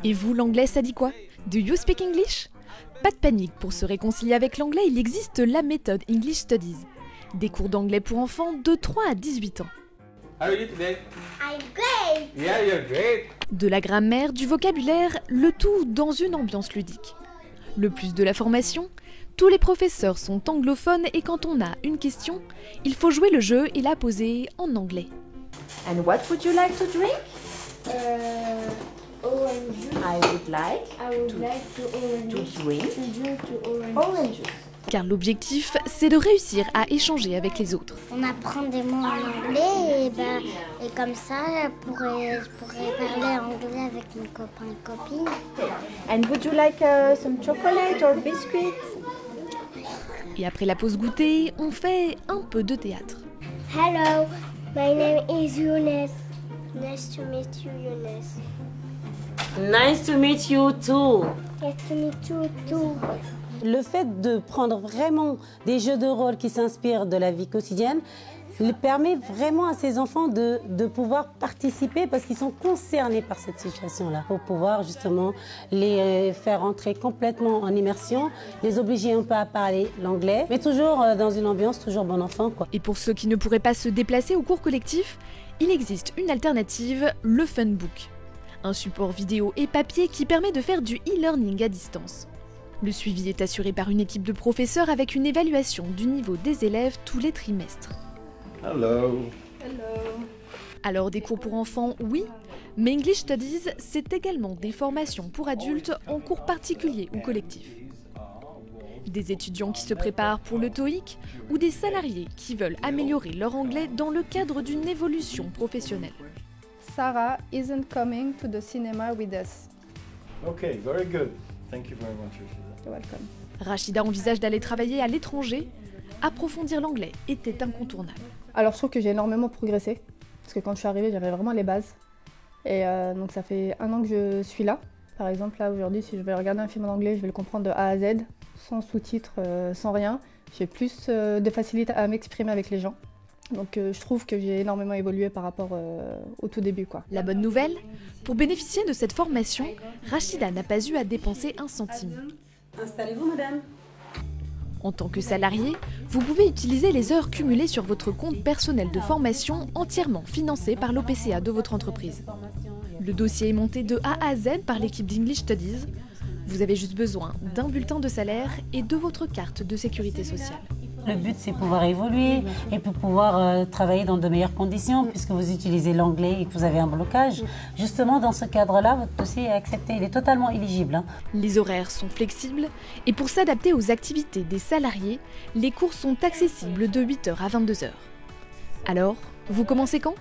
Et vous, l'anglais, ça dit quoi? Do you speak English? Pas de panique, pour se réconcilier avec l'anglais, il existe la méthode English Studies. Des cours d'anglais pour enfants de 3 à 18 ans. How are you today? I'm great. Yeah, you're great. De la grammaire, du vocabulaire, le tout dans une ambiance ludique. Le plus de la formation, tous les professeurs sont anglophones et quand on a une question, il faut jouer le jeu et la poser en anglais. And what would you like to drink? Orange juice. I would like I would like to drink orange. orange juice. Car l'objectif, c'est de réussir à échanger avec les autres. On apprend des mots en anglais et comme ça, je pourrais parler anglais avec mes copains et copines. And would you like some chocolate or biscuits? Et après la pause goûter, on fait un peu de théâtre. Hello, my name is Younes. Nice to meet you, Younes. Nice to meet you too. Nice to meet you too. Le fait de prendre vraiment des jeux de rôle qui s'inspirent de la vie quotidienne permet vraiment à ces enfants de pouvoir participer parce qu'ils sont concernés par cette situation-là. Pour pouvoir justement les faire entrer complètement en immersion, les obliger un peu à parler l'anglais, mais toujours dans une ambiance toujours bon enfant, quoi. Et pour ceux qui ne pourraient pas se déplacer au cours collectif, il existe une alternative, le Funbook. Un support vidéo et papier qui permet de faire du e-learning à distance. Le suivi est assuré par une équipe de professeurs avec une évaluation du niveau des élèves tous les trimestres. Hello. Alors des cours pour enfants, oui, mais English Studies, c'est également des formations pour adultes en cours particuliers ou collectifs. Des étudiants qui se préparent pour le TOEIC ou des salariés qui veulent améliorer leur anglais dans le cadre d'une évolution professionnelle. Sarah isn't coming to the cinema with us. Okay, very good. Thank you very much, Rashida. You're welcome. Rachida envisage d'aller travailler à l'étranger. Approfondir l'anglais était incontournable. Alors je trouve que j'ai énormément progressé, parce que quand je suis arrivée, j'avais vraiment les bases. Et donc ça fait 1 an que je suis là. Par exemple, là aujourd'hui, si je vais regarder un film en anglais, je vais le comprendre de A à Z, sans sous-titres, sans rien. J'ai plus de facilité à m'exprimer avec les gens. Donc je trouve que j'ai énormément évolué par rapport au tout début, quoi. La bonne nouvelle, pour bénéficier de cette formation, Rachida n'a pas eu à dépenser un centime. Installez-vous, madame. En tant que salarié, vous pouvez utiliser les heures cumulées sur votre compte personnel de formation entièrement financé par l'OPCA de votre entreprise. Le dossier est monté de A à Z par l'équipe d'English Studies. Vous avez juste besoin d'un bulletin de salaire et de votre carte de sécurité sociale. Le but, c'est pouvoir évoluer et pour pouvoir travailler dans de meilleures conditions puisque vous utilisez l'anglais et que vous avez un blocage. Justement, dans ce cadre-là, votre dossier est accepté. Il est totalement éligible. Les horaires sont flexibles et pour s'adapter aux activités des salariés, les cours sont accessibles de 8h à 22h. Alors, vous commencez quand ?